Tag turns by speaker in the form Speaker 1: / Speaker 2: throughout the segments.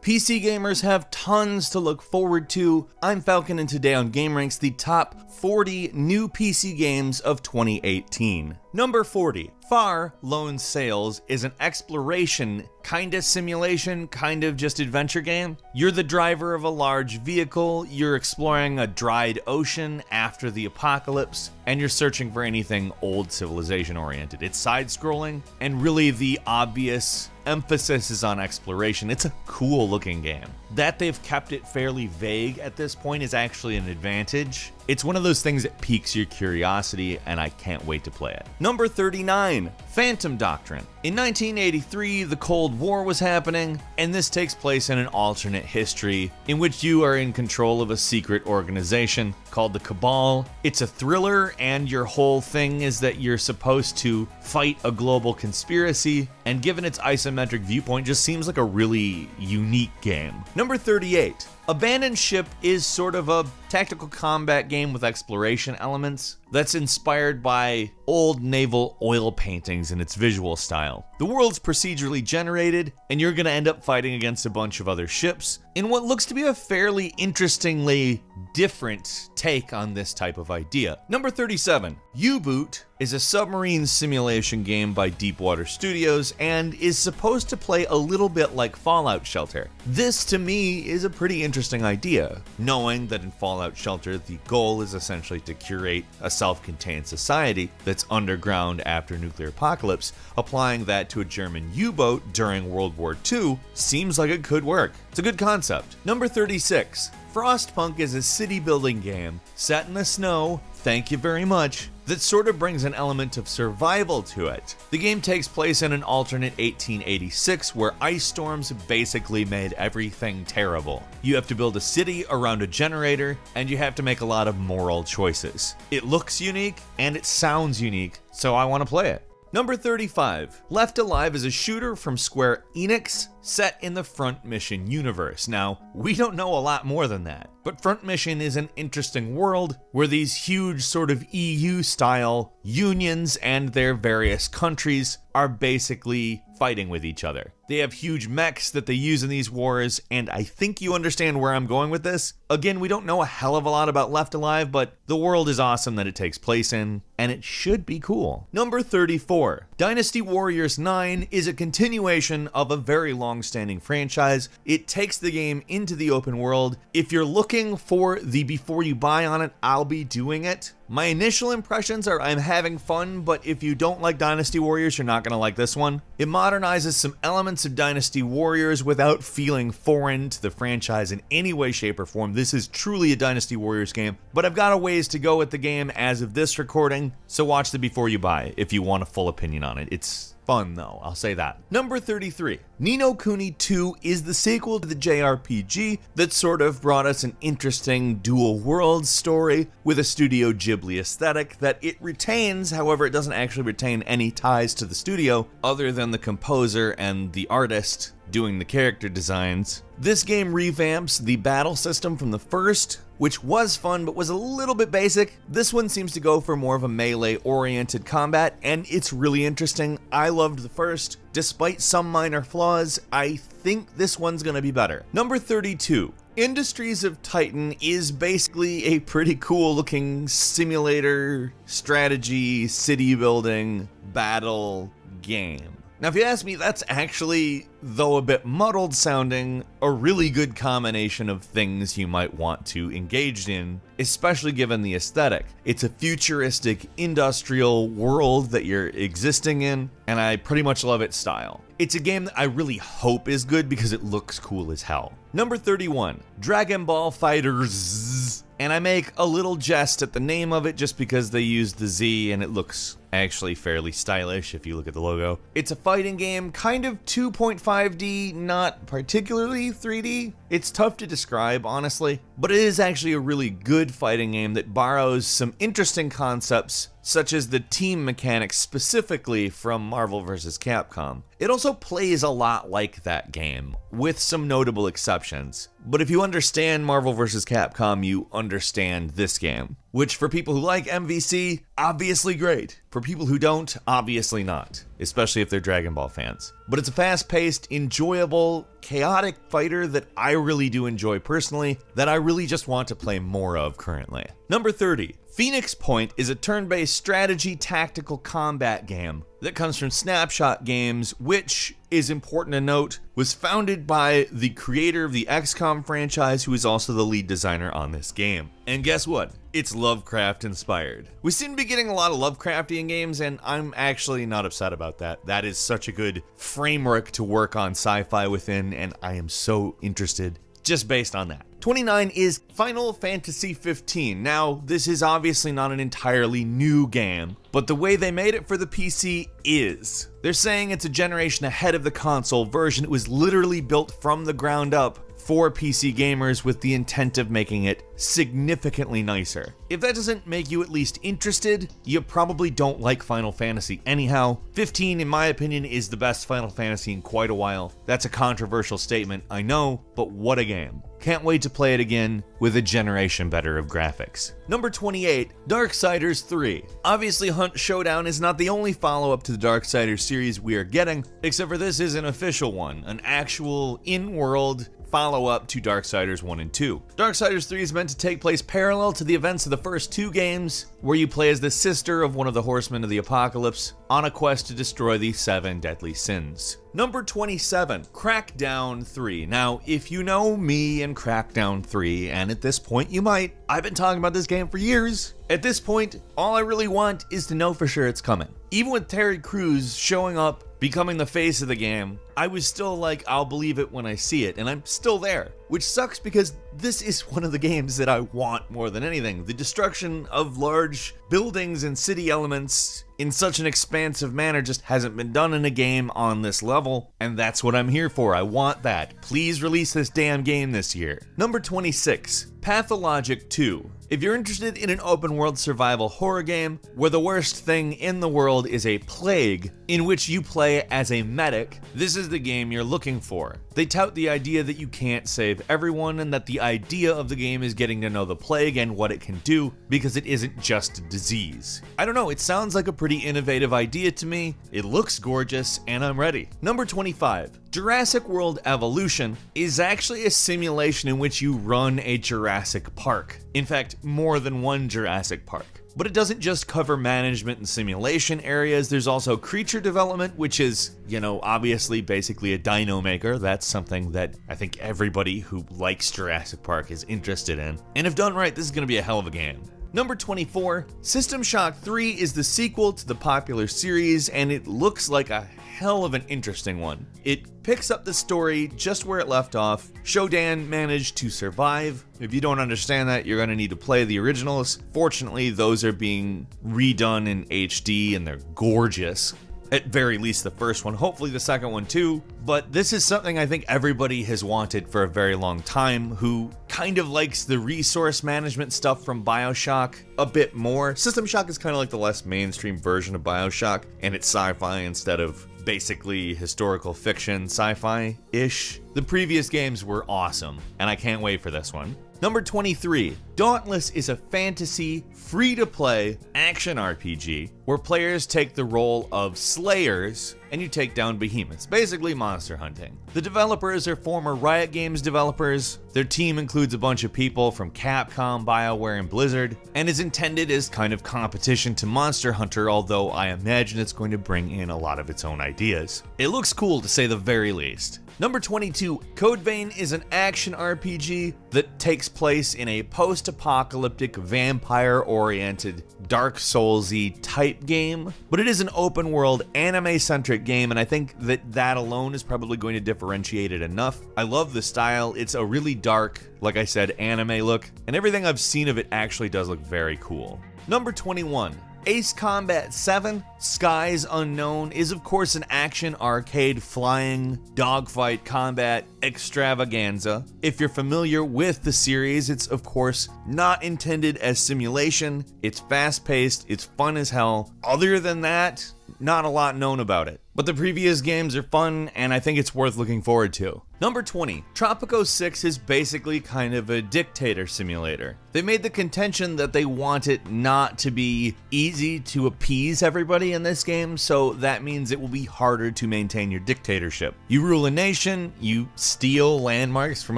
Speaker 1: PC gamers have tons to look forward to. I'm Falcon, and today on GameRanks, the top 40 new PC games of 2018. Number 40, Far Lone Sails is an exploration, kinda simulation, kind of just adventure game. You're the driver of a large vehicle, you're exploring a dried ocean after the apocalypse, and you're searching for anything old civilization oriented. It's side-scrolling, and really the obvious emphasis is on exploration. It's a cool looking game. That they've kept it fairly vague at this point is actually an advantage. It's one of those things that piques your curiosity, and I can't wait to play it. Number 39, Phantom Doctrine. In 1983, the Cold War was happening, and this takes place in an alternate history in which you are in control of a secret organization called the Cabal. It's a thriller, and your whole thing is that you're supposed to fight a global conspiracy, and given its isometric viewpoint, just seems like a really unique game. Number 38, Abandoned Ship is sort of a tactical combat game with exploration elements that's inspired by old naval oil paintings in its visual style. The world's procedurally generated, and you're gonna end up fighting against a bunch of other ships in what looks to be a fairly interestingly different take on this type of idea. Number 37, U-Boot is a submarine simulation game by Deepwater Studios and is supposed to play a little bit like Fallout Shelter. This, to me, is a pretty interesting idea, knowing that in Fallout Shelter, the goal is essentially to curate a self-contained society that's underground after nuclear apocalypse. Applying that to a German U-boat during World War II seems like it could work. It's a good concept. Number 36, Frostpunk is a city building game set in the snow, thank you very much, that sort of brings an element of survival to it. The game takes place in an alternate 1886 where ice storms basically made everything terrible. You have to build a city around a generator, and you have to make a lot of moral choices. It looks unique, and it sounds unique, so I want to play it. Number 35, Left Alive is a shooter from Square Enix set in the Front Mission universe. Now, we don't know a lot more than that, but Front Mission is an interesting world where these huge sort of EU-style unions and their various countries are basically fighting with each other. They have huge mechs that they use in these wars, and I think you understand where I'm going with this. Again, we don't know a hell of a lot about Left Alive, but the world is awesome that it takes place in, and it should be cool. Number 34, Dynasty Warriors 9 is a continuation of a very long-standing franchise. It takes the game into the open world. If you're looking for the before you buy on it, I'll be doing it. My initial impressions are I'm having fun, but if you don't like Dynasty Warriors, you're not going to like this one. It modernizes some elements of Dynasty Warriors without feeling foreign to the franchise in any way, shape, or form. This is truly a Dynasty Warriors game, but I've got a ways to go with the game as of this recording, so watch the before you buy if you want a full opinion on it. It's fun though, I'll say that. Number 33, Ni no Kuni 2 is the sequel to the JRPG that sort of brought us an interesting dual world story with a Studio Ghibli aesthetic that it retains. However, it doesn't actually retain any ties to the studio other than the composer and the artist doing the character designs. This game revamps the battle system from the first, which was fun but was a little bit basic. This one seems to go for more of a melee-oriented combat, and it's really interesting. I loved the first. Despite some minor flaws, I think this one's gonna be better. Number 32, Industries of Titan is basically a pretty cool looking simulator, strategy, city building, battle game. Now, if you ask me, that's actually, though a bit muddled sounding, a really good combination of things you might want to engage in, especially given the aesthetic. It's a futuristic industrial world that you're existing in, and I pretty much love its style. It's a game that I really hope is good because it looks cool as hell. Number 31, Dragon Ball FighterZ. And I make a little jest at the name of it just because they use the Z and it looks actually fairly stylish if you look at the logo. It's a fighting game, kind of 2.5D, not particularly 3D. It's tough to describe, honestly, but it is actually a really good fighting game that borrows some interesting concepts, such as the team mechanics specifically from Marvel vs. Capcom. It also plays a lot like that game, with some notable exceptions. But if you understand Marvel vs. Capcom, you understand this game, which for people who like MVC, obviously great. For people who don't, obviously not, especially if they're Dragon Ball fans. But it's a fast-paced, enjoyable, chaotic fighter that I really do enjoy personally, that I really just want to play more of currently. Number 30. Phoenix Point is a turn-based strategy tactical combat game that comes from Snapshot Games, which is important to note, was founded by the creator of the XCOM franchise, who is also the lead designer on this game. And guess what? It's Lovecraft inspired. We seem to be getting a lot of Lovecraftian games, and I'm actually not upset about that. That is such a good framework to work on sci-fi within, and I am so interested just based on that. 29 is Final Fantasy 15. Now, this is obviously not an entirely new game, but the way they made it for the PC is. They're saying it's a generation ahead of the console version. It was literally built from the ground up for PC gamers with the intent of making it significantly nicer. If that doesn't make you at least interested, you probably don't like Final Fantasy anyhow. 15, in my opinion, is the best Final Fantasy in quite a while. That's a controversial statement, I know, but what a game. Can't wait to play it again with a generation better of graphics. Number 28, Darksiders 3. Obviously, Hunt Showdown is not the only follow-up to the Darksiders series we are getting, except for this is an official one, an actual in-world follow-up to Darksiders 1 and 2. Darksiders 3 is meant to take place parallel to the events of the first two games, where you play as the sister of one of the Horsemen of the Apocalypse on a quest to destroy the 7 deadly sins. Number 27, Crackdown 3. Now, if you know me and Crackdown 3, and at this point you might, I've been talking about this game for years. At this point, all I really want is to know for sure it's coming. Even with Terry Crews showing up, becoming the face of the game, I was still like, I'll believe it when I see it, and I'm still there. Which sucks because this is one of the games that I want more than anything. The destruction of large buildings and city elements in such an expansive manner just hasn't been done in a game on this level, and that's what I'm here for. I want that. Please release this damn game this year. Number 26, Pathologic 2. If you're interested in an open world survival horror game where the worst thing in the world is a plague in which you play as a medic, this is the game you're looking for. They tout the idea that you can't save everyone and that the idea of the game is getting to know the plague and what it can do because it isn't just a disease. I don't know, it sounds like a pretty innovative idea to me. It looks gorgeous and I'm ready. Number 25. Jurassic World Evolution is actually a simulation in which you run a Jurassic Park. In fact, more than one Jurassic Park. But it doesn't just cover management and simulation areas, there's also creature development, which is, obviously basically a dino maker. That's something that I think everybody who likes Jurassic Park is interested in. And if done right, this is going to be a hell of a game. Number 24, System Shock 3 is the sequel to the popular series, and it looks like a hell of an interesting one. It picks up the story just where it left off. Shodan managed to survive. If you don't understand that, you're going to need to play the originals. Fortunately, those are being redone in HD and they're gorgeous. At very least the first one, hopefully the second one too. But this is something I think everybody has wanted for a very long time, who kind of likes the resource management stuff from BioShock a bit more. System Shock is kind of like the less mainstream version of BioShock, and it's sci-fi instead of basically historical fiction sci-fi-ish. The previous games were awesome, and I can't wait for this one. Number 23, Dauntless is a fantasy, free-to-play action RPG where players take the role of slayers and you take down behemoths, basically monster hunting. The developers are former Riot Games developers. Their team includes a bunch of people from Capcom, BioWare, and Blizzard, and is intended as kind of competition to Monster Hunter, although I imagine it's going to bring in a lot of its own ideas. It looks cool to say the very least. Number 22, Code Vein is an action RPG that takes place in a post-apocalyptic, vampire-oriented, Dark Souls-y type game, but it is an open-world, anime-centric game, and I think that alone is probably going to differentiate it enough. I love the style. It's a really dark, like I said, anime look, and everything I've seen of it actually does look very cool. Number 21. Ace Combat 7, Skies Unknown, is of course an action arcade flying dogfight combat extravaganza. If you're familiar with the series, it's of course not intended as simulation. It's fast-paced, it's fun as hell. Other than that, not a lot known about it. But the previous games are fun, and I think it's worth looking forward to. Number 20, Tropico 6 is basically kind of a dictator simulator. They made the contention that they want it not to be easy to appease everybody in this game, so that means it will be harder to maintain your dictatorship. You rule a nation, you steal landmarks from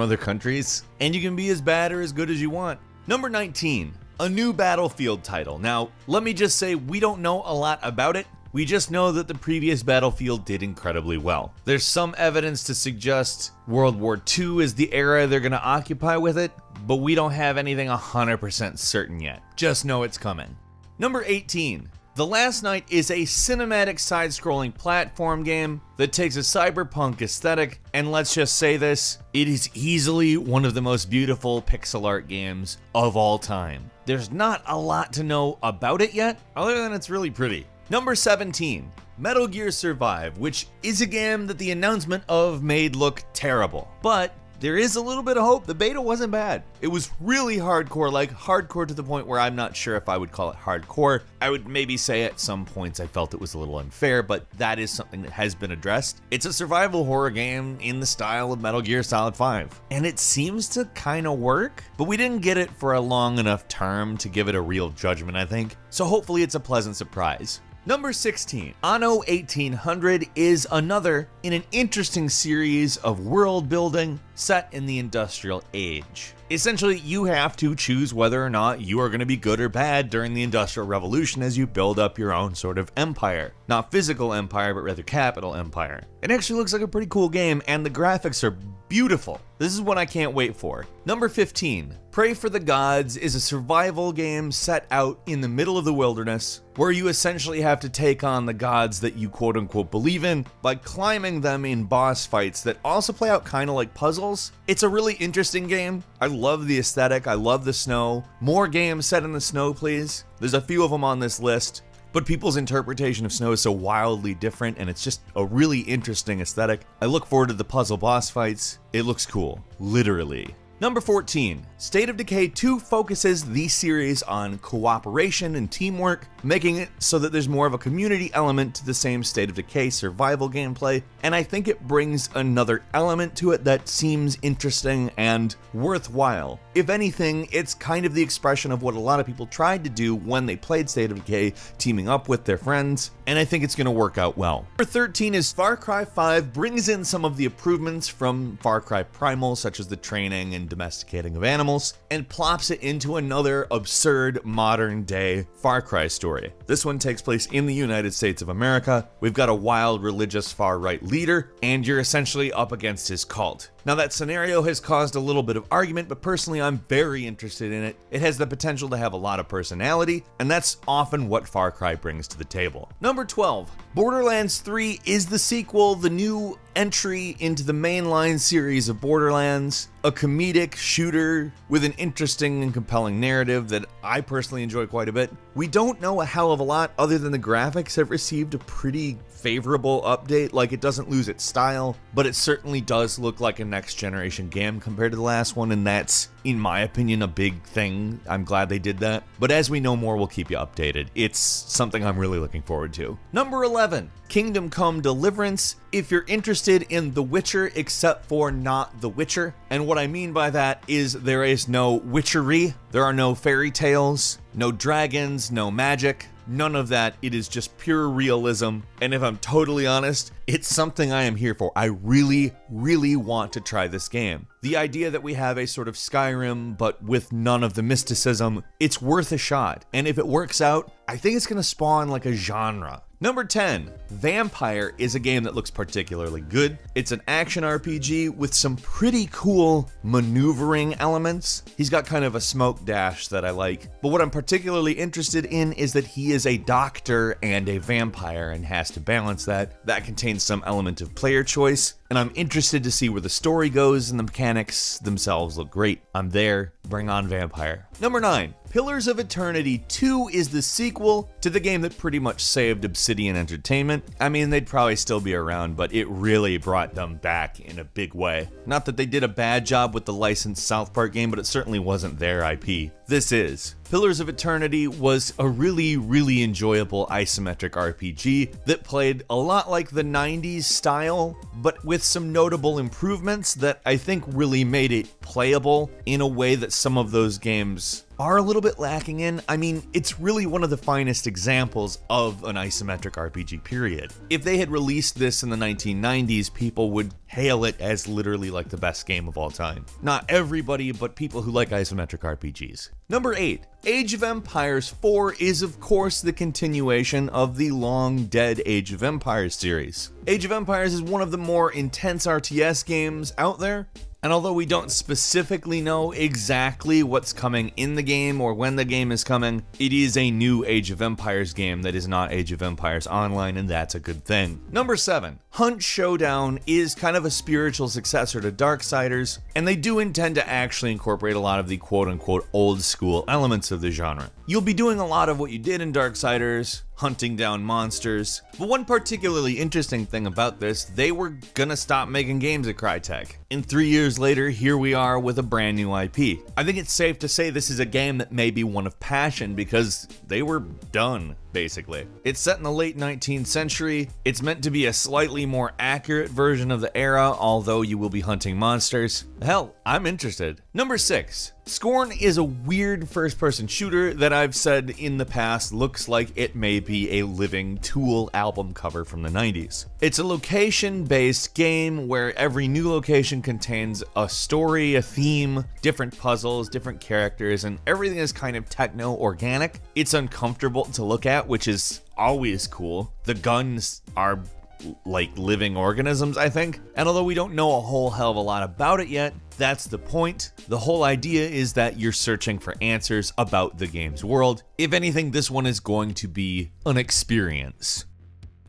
Speaker 1: other countries, and you can be as bad or as good as you want. Number 19, a new Battlefield title. Now, let me just say we don't know a lot about it. We just know that the previous Battlefield did incredibly well. There's some evidence to suggest World War II is the era they're gonna occupy with it, but we don't have anything 100% certain yet. Just know it's coming. Number 18. The Last Night is a cinematic side-scrolling platform game that takes a cyberpunk aesthetic, and let's just say this, it is easily one of the most beautiful pixel art games of all time. There's not a lot to know about it yet, other than it's really pretty. Number 17, Metal Gear Survive, which is a game that the announcement of made look terrible. But there is a little bit of hope. The beta wasn't bad. It was really hardcore, like hardcore to the point where I'm not sure if I would call it hardcore. I would maybe say at some points I felt it was a little unfair, but that is something that has been addressed. It's a survival horror game in the style of Metal Gear Solid 5, and it seems to kind of work, but we didn't get it for a long enough term to give it a real judgment, I think. So hopefully it's a pleasant surprise. Number 16, Anno 1800 is another in an interesting series of world building set in the industrial age. Essentially, you have to choose whether or not you are going to be good or bad during the Industrial Revolution as you build up your own sort of empire. Not physical empire, but rather capital empire. It actually looks like a pretty cool game, and the graphics are beautiful. This is what I can't wait for. Number 15, Prey for the Gods is a survival game set out in the middle of the wilderness, where you essentially have to take on the gods that you quote-unquote believe in by climbing them in boss fights that also play out kind of like puzzles. It's a really interesting game. I love the aesthetic. I love the snow. More games set in the snow, please. There's a few of them on this list, but people's interpretation of snow is so wildly different, and it's just a really interesting aesthetic. I look forward to the puzzle boss fights. It looks cool, literally. Number 14, State of Decay 2 focuses the series on cooperation and teamwork, making it so that there's more of a community element to the same State of Decay survival gameplay, and I think it brings another element to it that seems interesting and worthwhile. If anything, it's kind of the expression of what a lot of people tried to do when they played State of Decay, teaming up with their friends, and I think it's going to work out well. Number 13 is Far Cry 5 brings in some of the improvements from Far Cry Primal, such as the training and domesticating of animals, and plops it into another absurd modern day Far Cry story. This one takes place in the United States of America. We've got a wild religious far-right leader, and you're essentially up against his cult. Now that scenario has caused a little bit of argument, but personally I'm very interested in it. It has the potential to have a lot of personality, and that's often what Far Cry brings to the table. Number 12, Borderlands 3 is the sequel, the new entry into the mainline series of Borderlands, a comedic shooter with an interesting and compelling narrative that I personally enjoy quite a bit. We don't know a hell of a lot other than the graphics have received a pretty favorable update. Like, it doesn't lose its style, but it certainly does look like a next generation game compared to the last one, and that's, in my opinion, a big thing. I'm glad they did that. But as we know more, we'll keep you updated. It's something I'm really looking forward to. Number 11, Kingdom Come Deliverance. If you're interested in The Witcher, except for not The Witcher, and what I mean by that is there is no witchery, there are no fairy tales, no dragons, no magic, none of that. It is just pure realism, and if I'm totally honest, it's something I am here for. I really, really want to try this game. The idea that we have a sort of Skyrim, but with none of the mysticism, it's worth a shot, and if it works out, I think it's gonna spawn like a genre. Number 10, Vampire is a game that looks particularly good. It's an action RPG with some pretty cool maneuvering elements. He's got kind of a smoke dash that I like, but what I'm particularly interested in is that he is a doctor and a vampire and has to balance that. That contains some element of player choice, and I'm interested to see where the story goes, and the mechanics themselves look great. I'm there. Bring on Vampire. Number 9, Pillars of Eternity 2 is the sequel to the game that pretty much saved Obsidian Entertainment. I mean, they'd probably still be around, but it really brought them back in a big way. Not that they did a bad job with the licensed South Park game, but it certainly wasn't their IP. This is. Pillars of Eternity was a really enjoyable isometric RPG that played a lot like the 90s style, but with some notable improvements that I think really made it playable in a way that some of those games are a little bit lacking in. I mean, it's really one of the finest examples of an isometric RPG, period. If they had released this in the 1990s, people would hail it as literally like the best game of all time. Not everybody, but people who like isometric RPGs. Number 8. Age of Empires 4 is of course the continuation of the long dead Age of Empires series. Age of Empires is one of the more intense RTS games out there. And although we don't specifically know exactly what's coming in the game or when the game is coming, it is a new Age of Empires game that is not Age of Empires Online, and that's a good thing. Number 7. Hunt Showdown is kind of a spiritual successor to Darksiders, and they do intend to actually incorporate a lot of the quote-unquote old school elements of the genre. You'll be doing a lot of what you did in Darksiders, hunting down monsters. But one particularly interesting thing about this, they were gonna stop making games at Crytek. And 3 years later, here we are with a brand new IP. I think it's safe to say this is a game that may be one of passion because they were done, basically. It's set in the late 19th century. It's meant to be a slightly more accurate version of the era, although you will be hunting monsters. Hell, I'm interested. Number 6. Scorn is a weird first-person shooter that I've said in the past looks like it may be a living Tool album cover from the 90s. It's a location-based game where every new location contains a story, a theme, different puzzles, different characters, and everything is kind of techno-organic. It's uncomfortable to look at, which is always cool. The guns are like living organisms, I think. And although we don't know a whole hell of a lot about it yet, that's the point. The whole idea is that you're searching for answers about the game's world. If anything, this one is going to be an experience.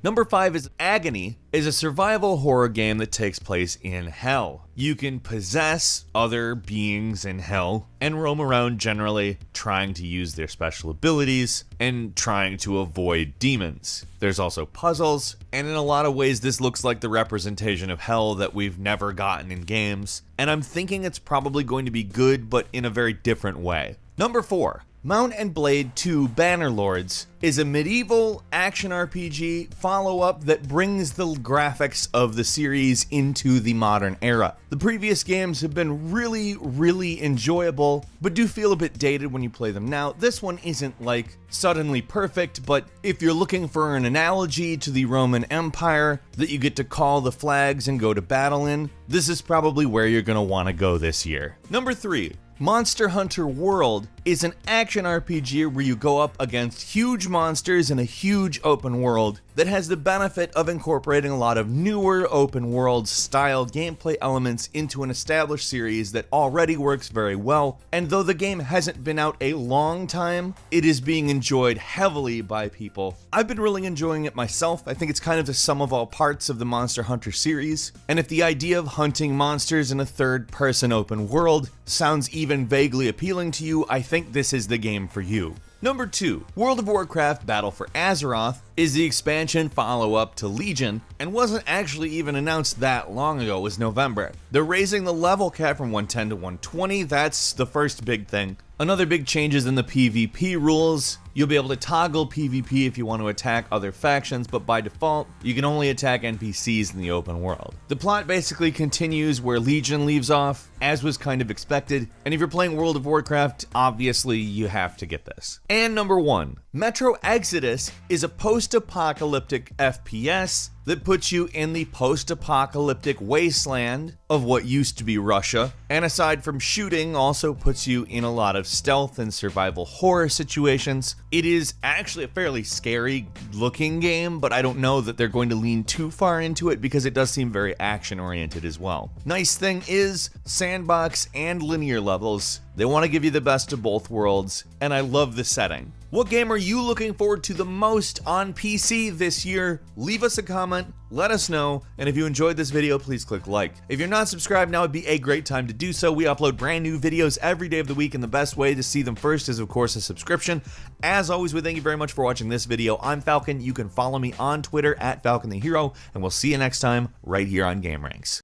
Speaker 1: Number 5 is Agony, is a survival horror game that takes place in hell. You can possess other beings in hell and roam around generally trying to use their special abilities and trying to avoid demons. There's also puzzles, and in a lot of ways this looks like the representation of hell that we've never gotten in games, and I'm thinking it's probably going to be good, but in a very different way. Number 4. Mount and Blade 2 Bannerlords is a medieval action RPG follow-up that brings the graphics of the series into the modern era. The previous games have been really enjoyable, but do feel a bit dated when you play them now. This one isn't like suddenly perfect, but if you're looking for an analogy to the Roman Empire that you get to call the flags and go to battle in, this is probably where you're gonna want to go this year. Number 3. Monster Hunter World is an action RPG where you go up against huge monsters in a huge open world that has the benefit of incorporating a lot of newer open world style gameplay elements into an established series that already works very well. And though the game hasn't been out a long time, it is being enjoyed heavily by people. I've been really enjoying it myself. I think it's kind of the sum of all parts of the Monster Hunter series. And if the idea of hunting monsters in a third-person open world sounds even vaguely appealing to you, I think this is the game for you. Number 2, World of Warcraft Battle for Azeroth is the expansion follow-up to Legion and wasn't actually even announced that long ago. It was November. They're raising the level cap from 110 to 120, that's the first big thing. Another big change is in the PvP rules. You'll be able to toggle PvP if you want to attack other factions, but by default, you can only attack NPCs in the open world. The plot basically continues where Legion leaves off, as was kind of expected, and if you're playing World of Warcraft, obviously you have to get this. And number 1, Metro Exodus is a post-apocalyptic FPS that puts you in the post-apocalyptic wasteland of what used to be Russia, and aside from shooting, also puts you in a lot of stealth and survival horror situations. It is actually a fairly scary looking game, but I don't know that they're going to lean too far into it because it does seem very action oriented as well. Nice thing is, sandbox and linear levels. They want to give you the best of both worlds, and I love the setting. What game are you looking forward to the most on PC this year? Leave us a comment comment, let us know, and if you enjoyed this video, please click like. If you're not subscribed, now would be a great time to do so. We upload brand new videos every day of the week, and the best way to see them first is, of course, a subscription. As always, we thank you very much for watching this video. I'm Falcon. You can follow me on Twitter at Falcon the Hero, and we'll see you next time right here on GameRanks.